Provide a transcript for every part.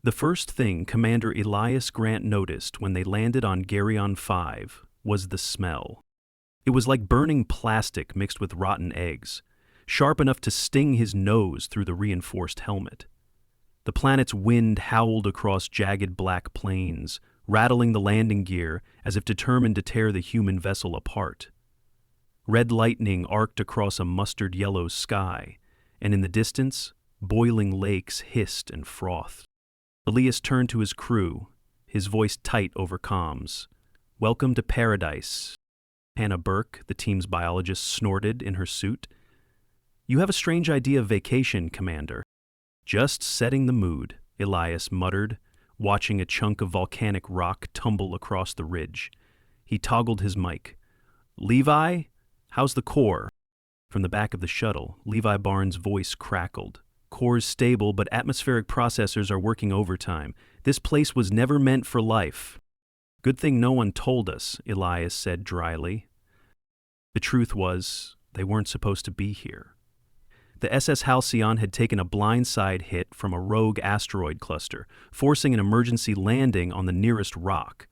The first thing Commander Elias Grant noticed when they landed on Geryon 5 was the smell. It was like burning plastic mixed with rotten eggs, sharp enough to sting his nose through the reinforced helmet. The planet's wind howled across jagged black plains, rattling the landing gear as if determined to tear the human vessel apart. Red lightning arced across a mustard-yellow sky, and in the distance, boiling lakes hissed and frothed. Elias turned to his crew, his voice tight over comms. "Welcome to paradise." Hannah Burke, the team's biologist, snorted in her suit. "You have a strange idea of vacation, Commander." "Just setting the mood," Elias muttered, watching a chunk of volcanic rock tumble across the ridge. He toggled his mic. "Levi, how's the core?" From the back of the shuttle, Levi Barnes' voice crackled. "Core's stable, but atmospheric processors are working overtime. This place was never meant for life." "Good thing no one told us," Elias said dryly. The truth was, they weren't supposed to be here. The SS Halcyon had taken a blindside hit from a rogue asteroid cluster, forcing an emergency landing on the nearest rock,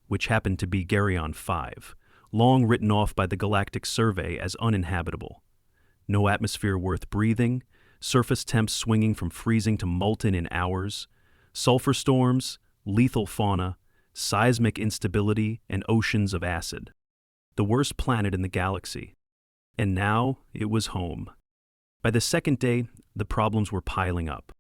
which happened to be Geryon 5, long written off by the Galactic Survey as uninhabitable. No atmosphere worth breathing, surface temps swinging from freezing to molten in hours, sulfur storms, lethal fauna, seismic instability, and oceans of acid. The worst planet in the galaxy. And now it was home. By the second day, the problems were piling up.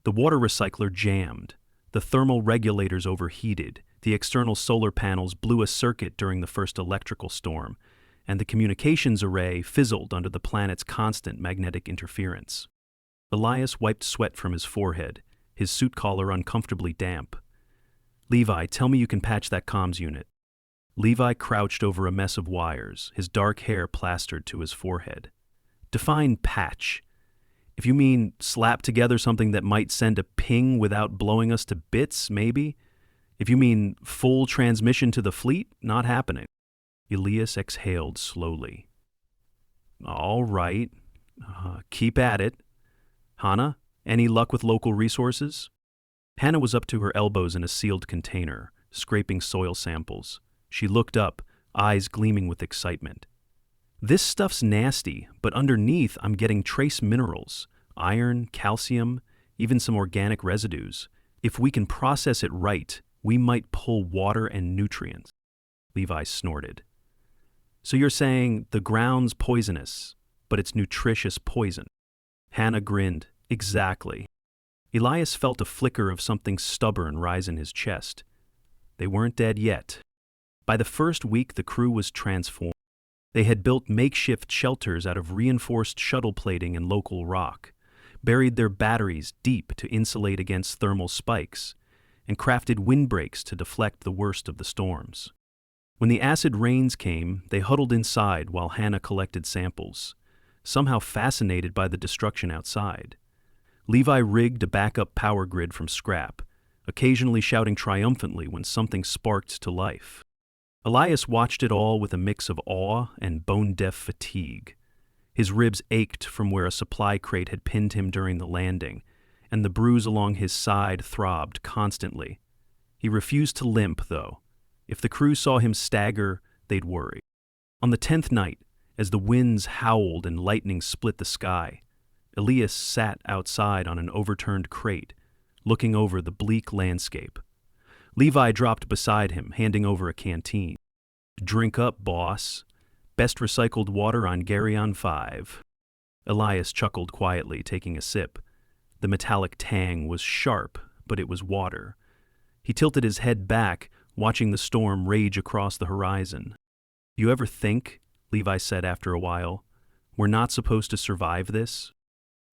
The water recycler jammed, the thermal regulators overheated, the external solar panels blew a circuit during the first electrical storm, and the communications array fizzled under the planet's constant magnetic interference. Elias wiped sweat from his forehead, his suit collar uncomfortably damp. "Levi, tell me you can patch that comms unit." Levi crouched over a mess of wires, his dark hair plastered to his forehead. "Define patch. If you mean slap together something that might send a ping without blowing us to bits, maybe. If you mean full transmission to the fleet, not happening." Elias exhaled slowly. "All right. Keep at it. Hannah, any luck with local resources?" Hannah was up to her elbows in a sealed container, scraping soil samples. She looked up, eyes gleaming with excitement. "This stuff's nasty, but underneath I'm getting trace minerals, iron, calcium, even some organic residues. If we can process it right, we might pull water and nutrients." Levi snorted. "So you're saying the ground's poisonous, but it's nutritious poison?" Hannah grinned. "Exactly." Elias felt a flicker of something stubborn rise in his chest. They weren't dead yet. By the first week, the crew was transformed. They had built makeshift shelters out of reinforced shuttle plating and local rock, buried their batteries deep to insulate against thermal spikes, and crafted windbreaks to deflect the worst of the storms. When the acid rains came, they huddled inside while Hannah collected samples, somehow fascinated by the destruction outside. Levi rigged a backup power grid from scrap, occasionally shouting triumphantly when something sparked to life. Elias watched it all with a mix of awe and bone-deaf fatigue. His ribs ached from where a supply crate had pinned him during the landing, and the bruise along his side throbbed constantly. He refused to limp, though. If the crew saw him stagger, they'd worry. On the 10th night, as the winds howled and lightning split the sky, Elias sat outside on an overturned crate, looking over the bleak landscape. Levi dropped beside him, handing over a canteen. "Drink up, boss. Best recycled water on Geryon 5. Elias chuckled quietly, taking a sip. The metallic tang was sharp, but it was water. He tilted his head back, watching the storm rage across the horizon. "You ever think," Levi said after a while, "we're not supposed to survive this?"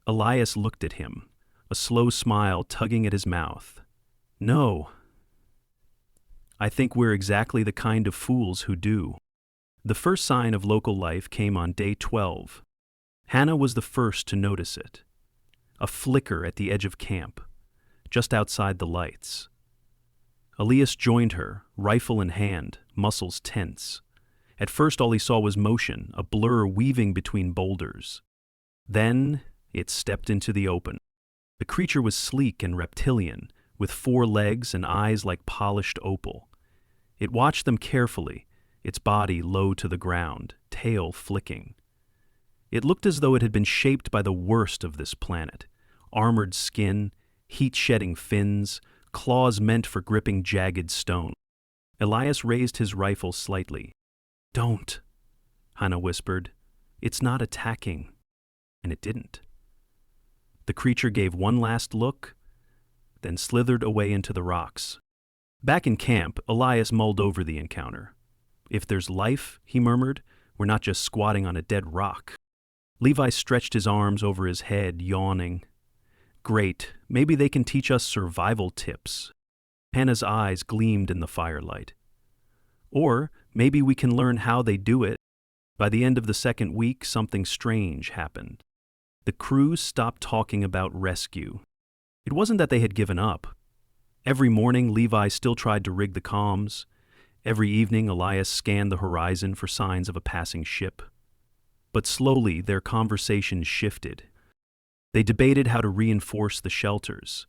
Elias looked at him, a slow smile tugging at his mouth. "No. I think we're exactly the kind of fools who do." The first sign of local life came on day 12. Hannah was the first to notice it. A flicker at the edge of camp, just outside the lights. Elias joined her, rifle in hand, muscles tense. At first all he saw was motion, a blur weaving between boulders. Then it stepped into the open. The creature was sleek and reptilian, with 4 legs and eyes like polished opal. It watched them carefully, its body low to the ground, tail flicking. It looked as though it had been shaped by the worst of this planet. Armored skin, heat-shedding fins, claws meant for gripping jagged stone. Elias raised his rifle slightly. "Don't," Hannah whispered. "It's not attacking." And it didn't. The creature gave one last look, then slithered away into the rocks. Back in camp, Elias mulled over the encounter. "If there's life," he murmured, "we're not just squatting on a dead rock." Levi stretched his arms over his head, yawning. "Great, maybe they can teach us survival tips." Hannah's eyes gleamed in the firelight. "Or maybe we can learn how they do it." By the end of the second week, something strange happened. The crew stopped talking about rescue. It wasn't that they had given up. Every morning, Levi still tried to rig the comms. Every evening, Elias scanned the horizon for signs of a passing ship. But slowly, their conversations shifted. They debated how to reinforce the shelters,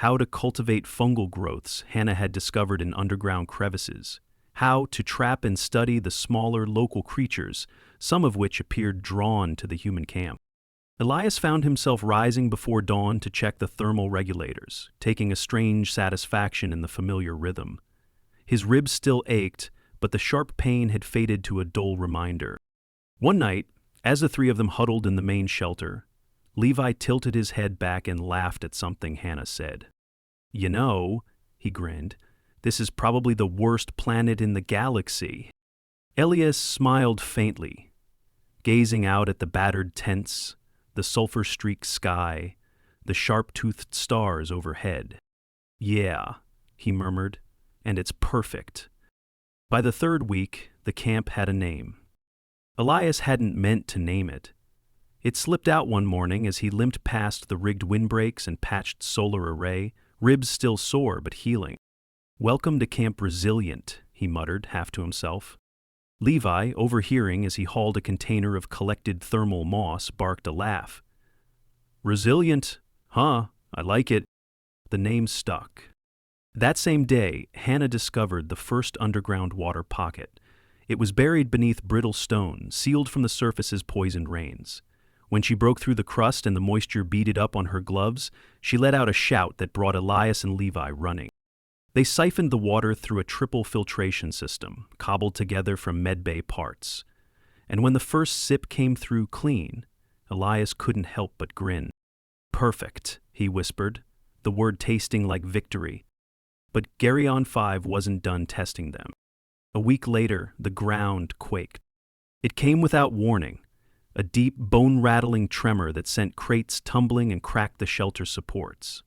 how to cultivate fungal growths Hannah had discovered in underground crevices, how to trap and study the smaller local creatures, some of which appeared drawn to the human camp. Elias found himself rising before dawn to check the thermal regulators, taking a strange satisfaction in the familiar rhythm. His ribs still ached, but the sharp pain had faded to a dull reminder. One night, as the 3 of them huddled in the main shelter, Levi tilted his head back and laughed at something Hannah said. "You know," he grinned, "this is probably the worst planet in the galaxy." Elias smiled faintly, gazing out at the battered tents, the sulfur-streaked sky, the sharp-toothed stars overhead. "Yeah," he murmured, "and it's perfect." By the 3rd week, the camp had a name. Elias hadn't meant to name it. It slipped out one morning as he limped past the rigged windbreaks and patched solar array, ribs still sore but healing. "Welcome to Camp Resilient," he muttered, half to himself. Levi, overhearing as he hauled a container of collected thermal moss, barked a laugh. "Resilient, huh? I like it." The name stuck. That same day, Hannah discovered the first underground water pocket. It was buried beneath brittle stone, sealed from the surface's poisoned rains. When she broke through the crust and the moisture beaded up on her gloves, she let out a shout that brought Elias and Levi running. They siphoned the water through a triple filtration system, cobbled together from medbay parts. And when the first sip came through clean, Elias couldn't help but grin. "Perfect," he whispered, the word tasting like victory. But Geryon 5 wasn't done testing them. A week later, the ground quaked. It came without warning, a deep, bone-rattling tremor that sent crates tumbling and cracked the shelter supports.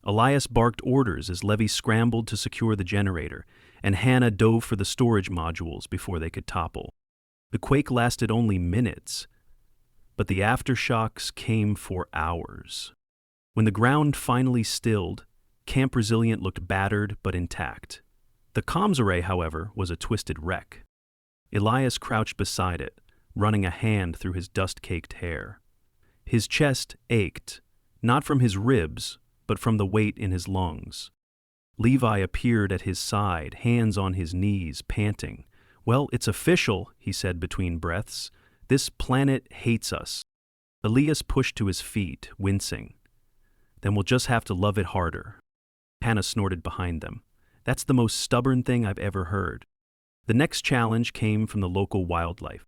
Elias barked orders as Levy scrambled to secure the generator, and Hannah dove for the storage modules before they could topple. The quake lasted only minutes, but the aftershocks came for hours. When the ground finally stilled, Camp Resilient looked battered but intact. The comms array, however, was a twisted wreck. Elias crouched beside it, running a hand through his dust-caked hair. His chest ached, not from his ribs, but from the weight in his lungs. Levi appeared at his side, hands on his knees, panting. "Well, it's official," he said between breaths. "This planet hates us." Elias pushed to his feet, wincing. "Then we'll just have to love it harder." Hannah snorted behind them. "That's the most stubborn thing I've ever heard." The next challenge came from the local wildlife.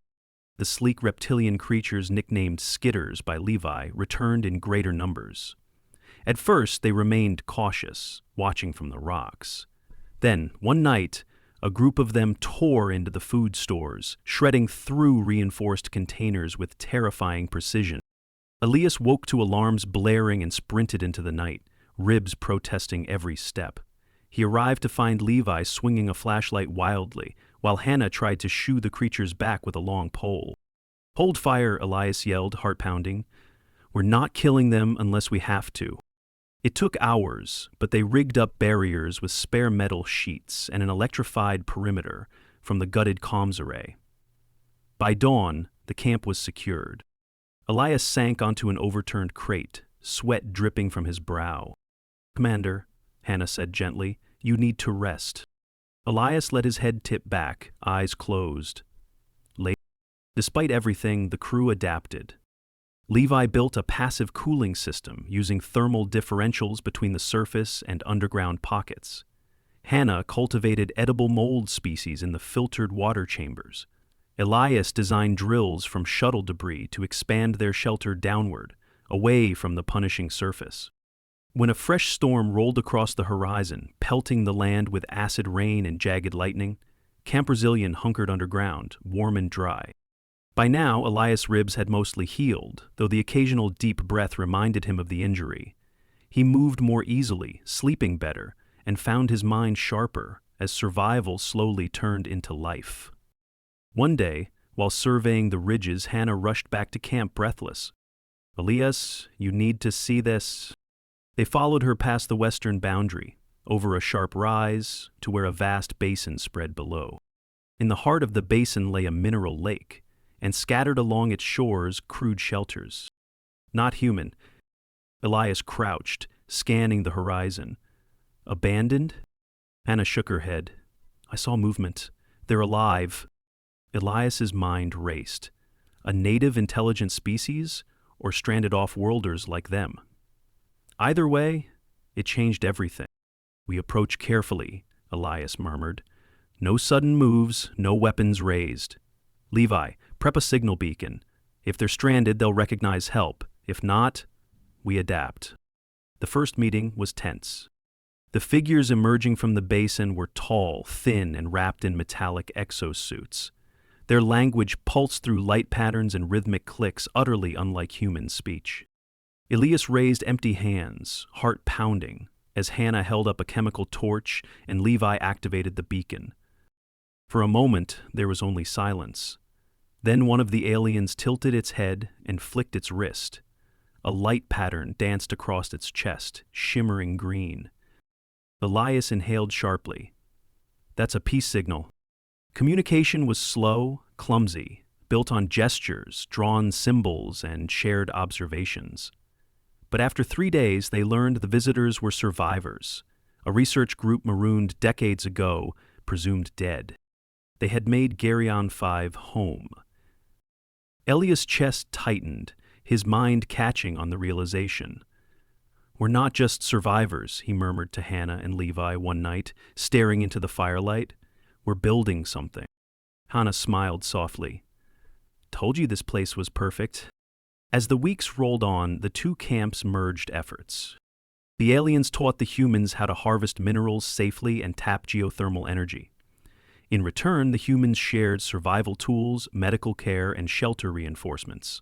The sleek reptilian creatures nicknamed skitters by Levi returned in greater numbers. At first, they remained cautious, watching from the rocks. Then, one night, a group of them tore into the food stores, shredding through reinforced containers with terrifying precision. Elias woke to alarms blaring and sprinted into the night, ribs protesting every step. He arrived to find Levi swinging a flashlight wildly, while Hannah tried to shoo the creatures back with a long pole. "Hold fire," Elias yelled, heart-pounding. "We're not killing them unless we have to." It took hours, but they rigged up barriers with spare metal sheets and an electrified perimeter from the gutted comms array. By dawn, the camp was secured. Elias sank onto an overturned crate, sweat dripping from his brow. "Commander, Hannah said gently. You need to rest. Elias let his head tip back, eyes closed. Despite everything, the crew adapted. Levi built a passive cooling system using thermal differentials between the surface and underground pockets. Hannah cultivated edible mold species in the filtered water chambers. Elias designed drills from shuttle debris to expand their shelter downward, away from the punishing surface. When a fresh storm rolled across the horizon, pelting the land with acid rain and jagged lightning, Camp Resilient hunkered underground, warm and dry. By now, Elias' ribs had mostly healed, though the occasional deep breath reminded him of the injury. He moved more easily, sleeping better, and found his mind sharper as survival slowly turned into life. One day, while surveying the ridges, Hannah rushed back to camp breathless. Elias, you need to see this. They followed her past the western boundary, over a sharp rise, to where a vast basin spread below. In the heart of the basin lay a mineral lake, and scattered along its shores crude shelters. Not human. Elias crouched, scanning the horizon. Abandoned? Hannah shook her head. I saw movement. They're alive. Elias's mind raced. A native intelligent species, or stranded off-worlders like them? Either way, it changed everything. We approach carefully, Elias murmured. No sudden moves, no weapons raised. Levi, prep a signal beacon. If they're stranded, they'll recognize help. If not, we adapt. The first meeting was tense. The figures emerging from the basin were tall, thin, and wrapped in metallic exosuits. Their language pulsed through light patterns and rhythmic clicks utterly unlike human speech. Elias raised empty hands, heart pounding, as Hannah held up a chemical torch and Levi activated the beacon. For a moment, there was only silence. Then one of the aliens tilted its head and flicked its wrist. A light pattern danced across its chest, shimmering green. Elias inhaled sharply. That's a peace signal. Communication was slow, clumsy, built on gestures, drawn symbols, and shared observations. But after 3 days, they learned the visitors were survivors, a research group marooned decades ago, presumed dead. They had made Geryon 5 home. Elias' chest tightened, his mind catching on the realization. We're not just survivors, he murmured to Hannah and Levi one night, staring into the firelight. We're building something. Hannah smiled softly. Told you this place was perfect. As the weeks rolled on, the two camps merged efforts. The aliens taught the humans how to harvest minerals safely and tap geothermal energy. In return, the humans shared survival tools, medical care, and shelter reinforcements.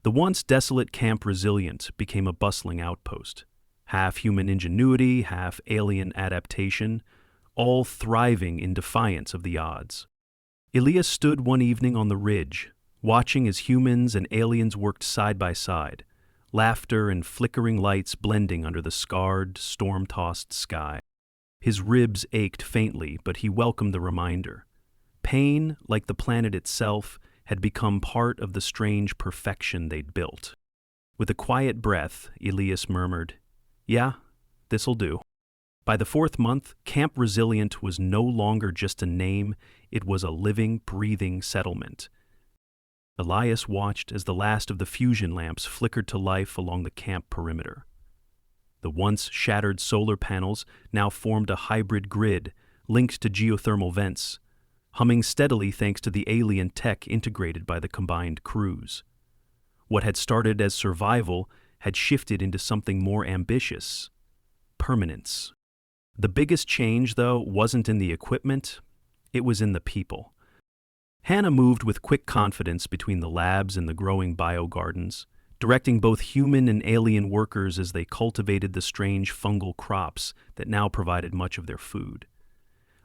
The once desolate Camp Resilient became a bustling outpost. Half human ingenuity, half alien adaptation, all thriving in defiance of the odds. Elias stood one evening on the ridge, watching as humans and aliens worked side by side, laughter and flickering lights blending under the scarred, storm-tossed sky. His ribs ached faintly, but he welcomed the reminder. Pain, like the planet itself, had become part of the strange perfection they'd built. With a quiet breath, Elias murmured, Yeah, this'll do. By the 4th month, Camp Resilient was no longer just a name, it was a living, breathing settlement. Elias watched as the last of the fusion lamps flickered to life along the camp perimeter. The once shattered solar panels now formed a hybrid grid linked to geothermal vents, humming steadily thanks to the alien tech integrated by the combined crews. What had started as survival had shifted into something more ambitious: permanence. The biggest change, though, wasn't in the equipment, it was in the people. Hannah moved with quick confidence between the labs and the growing biogardens, directing both human and alien workers as they cultivated the strange fungal crops that now provided much of their food.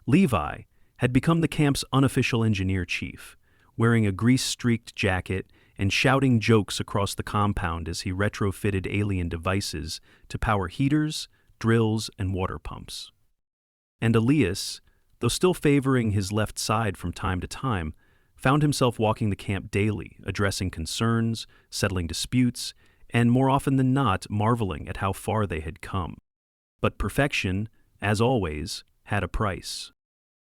Levi had become the camp's unofficial engineer chief, wearing a grease-streaked jacket and shouting jokes across the compound as he retrofitted alien devices to power heaters, drills, and water pumps. And Elias, though still favoring his left side from time to time, found himself walking the camp daily, addressing concerns, settling disputes, and more often than not, marveling at how far they had come. But perfection, as always, had a price.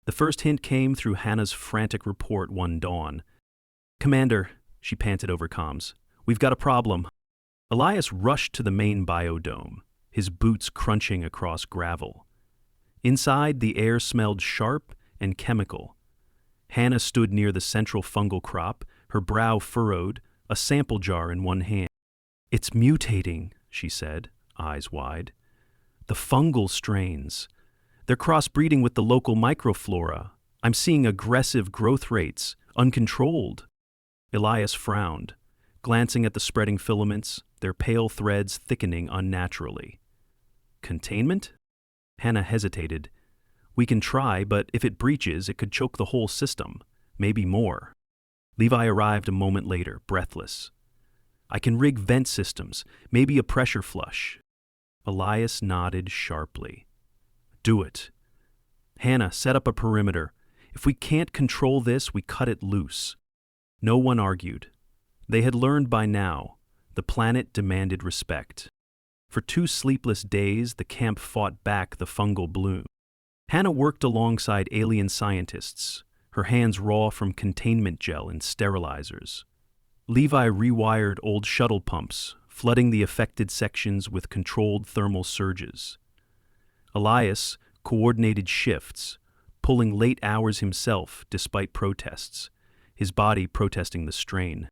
The first hint came through Hannah's frantic report one dawn. "Commander," she panted over comms, "we've got a problem." Elias rushed to the main biodome, his boots crunching across gravel. Inside, the air smelled sharp and chemical. Hannah stood near the central fungal crop, her brow furrowed, a sample jar in one hand. "It's mutating," she said, eyes wide. "The fungal strains. They're crossbreeding with the local microflora. I'm seeing aggressive growth rates, uncontrolled." Elias frowned, glancing at the spreading filaments, their pale threads thickening unnaturally. "Containment?" Hannah hesitated. "We can try, but if it breaches, it could choke the whole system, maybe more." Levi arrived a moment later, breathless. "I can rig vent systems, maybe a pressure flush." Elias nodded sharply. "Do it." "Hannah, set up a perimeter. If we can't control this, we cut it loose." No one argued. They had learned by now. The planet demanded respect. For 2 sleepless days, the camp fought back the fungal bloom. Hannah worked alongside alien scientists, her hands raw from containment gel and sterilizers. Levi rewired old shuttle pumps, flooding the affected sections with controlled thermal surges. Elias coordinated shifts, pulling late hours himself despite protests, his body protesting the strain.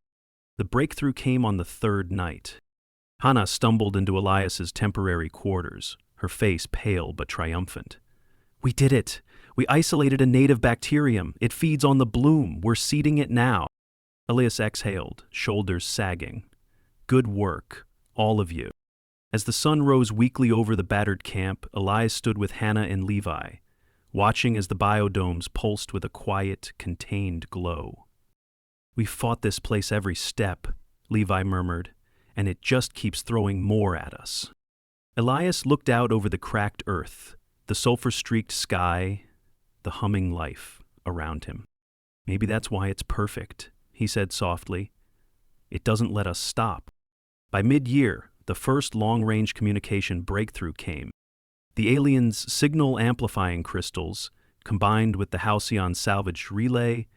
The breakthrough came on the 3rd night. Hannah stumbled into Elias's temporary quarters, her face pale but triumphant. "We did it! We isolated a native bacterium. It feeds on the bloom. We're seeding it now." Elias exhaled, shoulders sagging. "Good work, all of you." As the sun rose weakly over the battered camp, Elias stood with Hannah and Levi, watching as the biodomes pulsed with a quiet, contained glow. "We've fought this place every step," Levi murmured, "and it just keeps throwing more at us." Elias looked out over the cracked earth, the sulfur-streaked sky, the humming life around him. "Maybe that's why it's perfect," he said softly. "It doesn't let us stop." By mid-year, the first long-range communication breakthrough came. The aliens' signal-amplifying crystals, combined with the Halcyon salvage relay,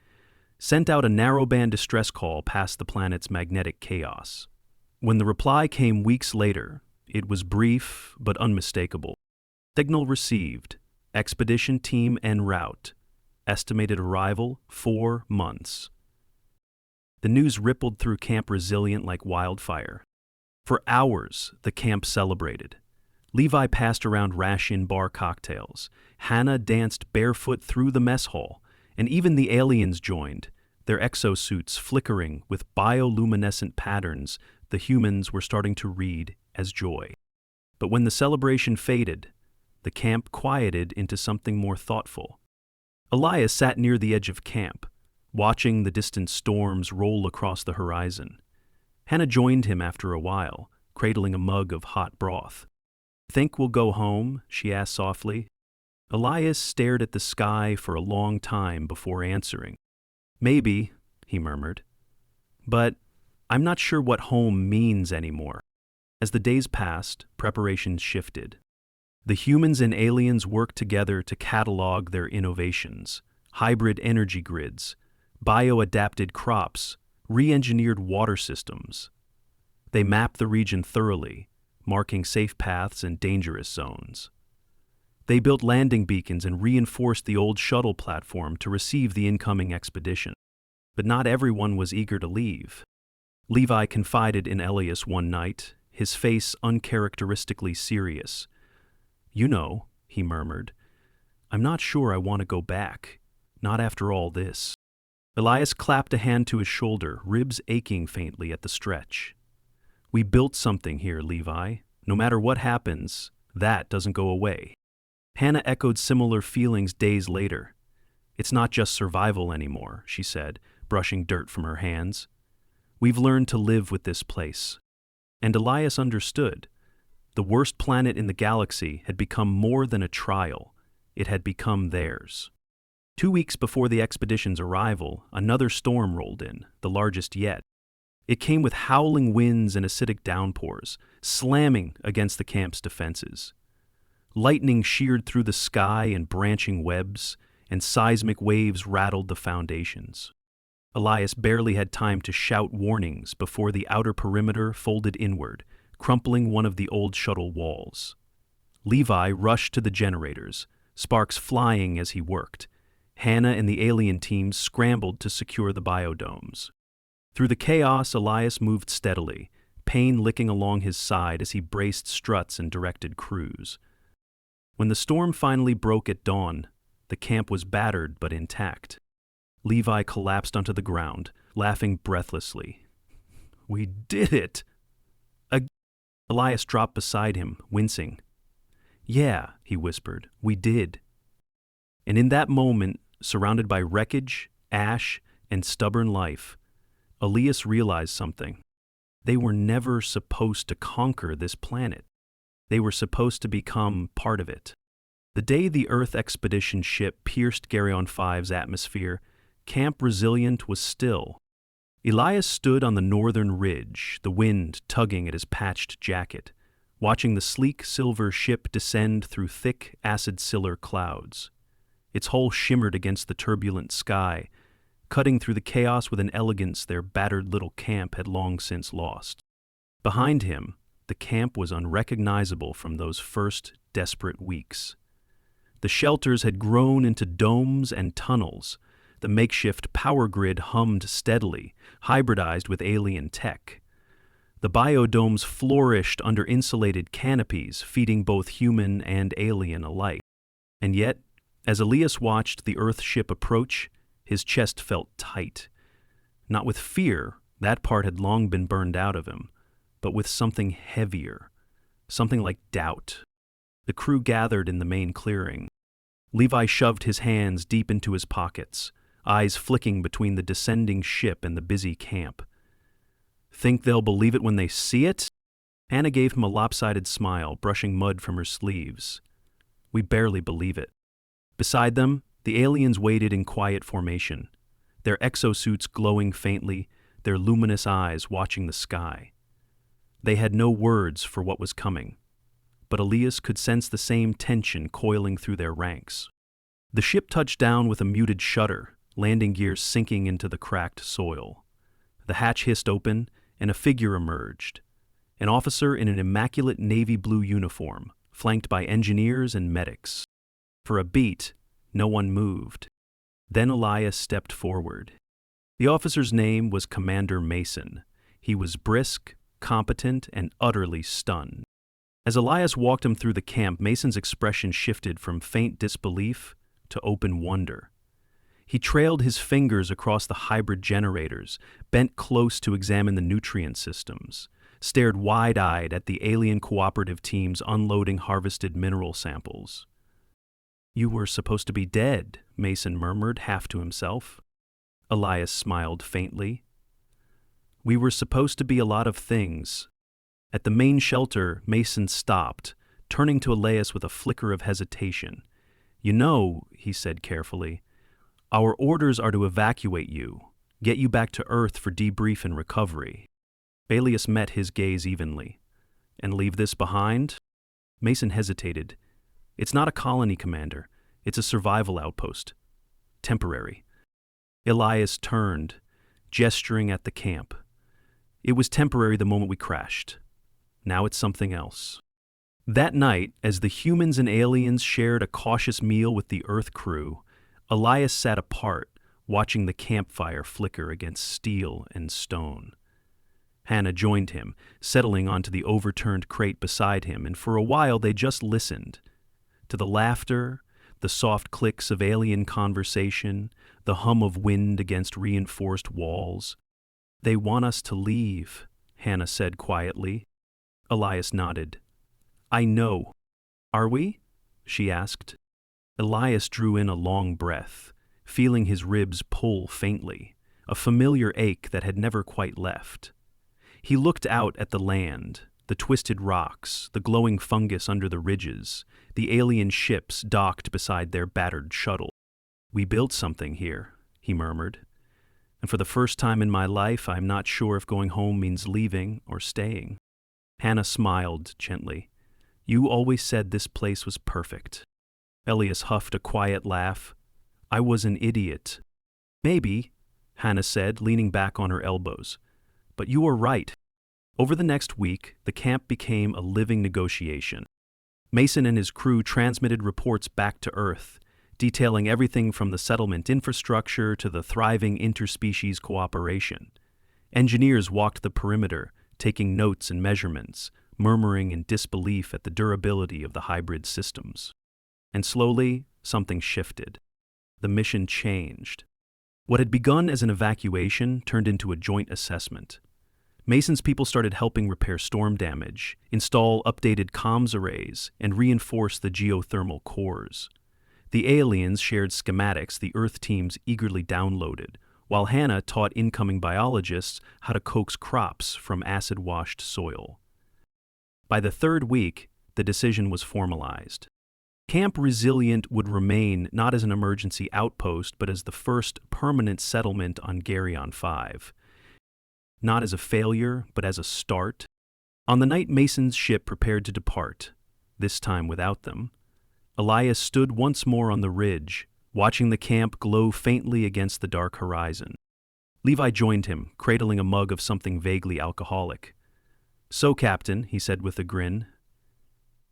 sent out a narrowband distress call past the planet's magnetic chaos. When the reply came weeks later, it was brief but unmistakable. "Signal received. Expedition team en route. Estimated arrival 4 months." The news rippled through Camp Resilient like wildfire. For hours, the camp celebrated. Levi passed around ration bar cocktails. Hannah danced barefoot through the mess hall, and even the aliens joined, their exosuits flickering with bioluminescent patterns the humans were starting to read as joy. But when the celebration faded, the camp quieted into something more thoughtful. Elias sat near the edge of camp, watching the distant storms roll across the horizon. Hannah joined him after a while, cradling a mug of hot broth. "Think we'll go home?" she asked softly. Elias stared at the sky for a long time before answering. "Maybe," he murmured. "But I'm not sure what home means anymore." As the days passed, preparations shifted. The humans and aliens worked together to catalog their innovations: hybrid energy grids, bio-adapted crops, re-engineered water systems. They mapped the region thoroughly, marking safe paths and dangerous zones. They built landing beacons and reinforced the old shuttle platform to receive the incoming expedition. But not everyone was eager to leave. Levi confided in Elias one night, his face uncharacteristically serious. "You know," he murmured, "I'm not sure I want to go back, not after all this." Elias clapped a hand to his shoulder, ribs aching faintly at the stretch. "We built something here, Levi. No matter what happens, that doesn't go away." Hannah echoed similar feelings days later. "It's not just survival anymore," she said, brushing dirt from her hands. "We've learned to live with this place." And Elias understood. The worst planet in the galaxy had become more than a trial. It had become theirs. 2 weeks before the expedition's arrival, another storm rolled in, the largest yet. It came with howling winds and acidic downpours, slamming against the camp's defenses. Lightning sheared through the sky in branching webs, and seismic waves rattled the foundations. Elias barely had time to shout warnings before the outer perimeter folded inward, crumpling one of the old shuttle walls. Levi rushed to the generators, sparks flying as he worked. Hannah and the alien teams scrambled to secure the biodomes. Through the chaos, Elias moved steadily, pain licking along his side as he braced struts and directed crews. When the storm finally broke at dawn, the camp was battered but intact. Levi collapsed onto the ground, laughing breathlessly. "We did it!" Elias dropped beside him, wincing. "Yeah," he whispered, "we did." And in that moment, surrounded by wreckage, ash, and stubborn life, Elias realized something. They were never supposed to conquer this planet. They were supposed to become part of it. The day the Earth expedition ship pierced Geryon 5's atmosphere, Camp Resilient was still. Elias stood on the northern ridge, the wind tugging at his patched jacket, watching the sleek silver ship descend through thick acid-ciller clouds. Its hull shimmered against the turbulent sky, cutting through the chaos with an elegance their battered little camp had long since lost. Behind him, the camp was unrecognizable from those first desperate weeks. The shelters had grown into domes and tunnels. The makeshift power grid hummed steadily, hybridized with alien tech. The biodomes flourished under insulated canopies, feeding both human and alien alike. And yet, as Elias watched the Earth ship approach, his chest felt tight. Not with fear, that part had long been burned out of him, but with something heavier, something like doubt. The crew gathered in the main clearing. Levi shoved his hands deep into his pockets, eyes flicking between the descending ship and the busy camp. "Think they'll believe it when they see it?" Hannah gave him a lopsided smile, brushing mud from her sleeves. "We barely believe it." Beside them, the aliens waited in quiet formation, their exosuits glowing faintly, their luminous eyes watching the sky. They had no words for what was coming, but Elias could sense the same tension coiling through their ranks. The ship touched down with a muted shudder, landing gears sinking into the cracked soil. The hatch hissed open, and a figure emerged, an officer in an immaculate navy blue uniform, flanked by engineers and medics. For a beat, no one moved. Then Elias stepped forward. The officer's name was Commander Mason. He was brisk, competent, and utterly stunned. As Elias walked him through the camp, Mason's expression shifted from faint disbelief to open wonder. He trailed his fingers across the hybrid generators, bent close to examine the nutrient systems, stared wide-eyed at the alien cooperative teams unloading harvested mineral samples. "You were supposed to be dead," Mason murmured, half to himself. Elias smiled faintly. "We were supposed to be a lot of things." At the main shelter, Mason stopped, turning to Elias with a flicker of hesitation. "You know," he said carefully, "our orders are to evacuate you, get you back to Earth for debrief and recovery." Elias met his gaze evenly. "And leave this behind?" Mason hesitated. "It's not a colony, Commander. It's a survival outpost. Temporary." Elias turned, gesturing at the camp. "It was temporary the moment we crashed. Now it's something else." That night, as the humans and aliens shared a cautious meal with the Earth crew, Elias sat apart, watching the campfire flicker against steel and stone. Hannah joined him, settling onto the overturned crate beside him, and for a while they just listened. To the laughter, the soft clicks of alien conversation, the hum of wind against reinforced walls. "They want us to leave," Hannah said quietly. Elias nodded. "I know. Are we?" she asked. Elias drew in a long breath, feeling his ribs pull faintly, a familiar ache that had never quite left. He looked out at the land, the twisted rocks, the glowing fungus under the ridges, the alien ships docked beside their battered shuttle. "We built something here," he murmured. "And for the first time in my life, I'm not sure if going home means leaving or staying." Hannah smiled gently. You always said this place was perfect. Elias huffed a quiet laugh. I was an idiot. Maybe, Hannah said, leaning back on her elbows. But you were right. Over the next week, the camp became a living negotiation. Mason and his crew transmitted reports back to Earth, detailing everything from the settlement infrastructure to the thriving interspecies cooperation. Engineers walked the perimeter, taking notes and measurements, murmuring in disbelief at the durability of the hybrid systems. And slowly, something shifted. The mission changed. What had begun as an evacuation turned into a joint assessment. Mason's people started helping repair storm damage, install updated comms arrays, and reinforce the geothermal cores. The aliens shared schematics the Earth teams eagerly downloaded, while Hannah taught incoming biologists how to coax crops from acid-washed soil. By the third week, the decision was formalized. Camp Resilient would remain not as an emergency outpost, but as the first permanent settlement on Geryon 5. Not as a failure, but as a start. On the night Mason's ship prepared to depart, this time without them, Elias stood once more on the ridge, watching the camp glow faintly against the dark horizon. Levi joined him, cradling a mug of something vaguely alcoholic. So, Captain, he said with a grin,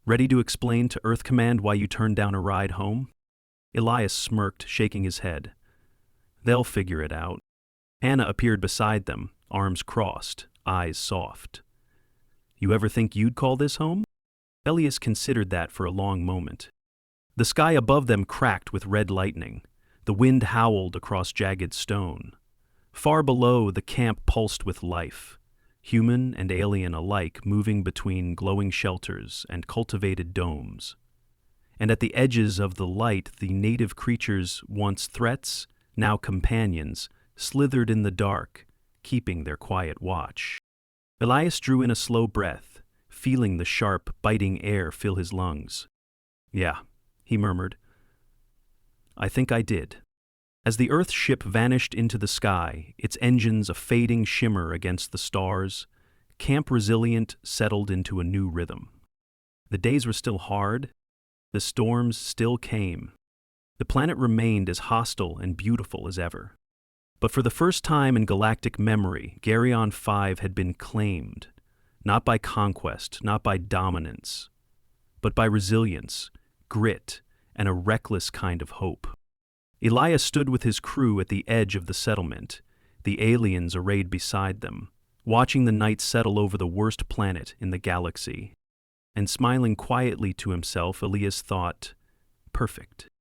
ready to explain to Earth Command why you turned down a ride home? Elias smirked, shaking his head. They'll figure it out. Hannah appeared beside them, arms crossed, eyes soft. You ever think you'd call this home? Elias considered that for a long moment. The sky above them cracked with red lightning. The wind howled across jagged stone. Far below, the camp pulsed with life, human and alien alike moving between glowing shelters and cultivated domes. And at the edges of the light, the native creatures, once threats, now companions, slithered in the dark, keeping their quiet watch. Elias drew in a slow breath, feeling the sharp, biting air fill his lungs. Yeah, he murmured. I think I did. As the Earth ship vanished into the sky, its engines a fading shimmer against the stars, Camp Resilient settled into a new rhythm. The days were still hard. The storms still came. The planet remained as hostile and beautiful as ever. But for the first time in galactic memory, Geryon 5 had been claimed, not by conquest, not by dominance, but by resilience, grit, and a reckless kind of hope. Elias stood with his crew at the edge of the settlement, the aliens arrayed beside them, watching the night settle over the worst planet in the galaxy. And smiling quietly to himself, Elias thought, perfect.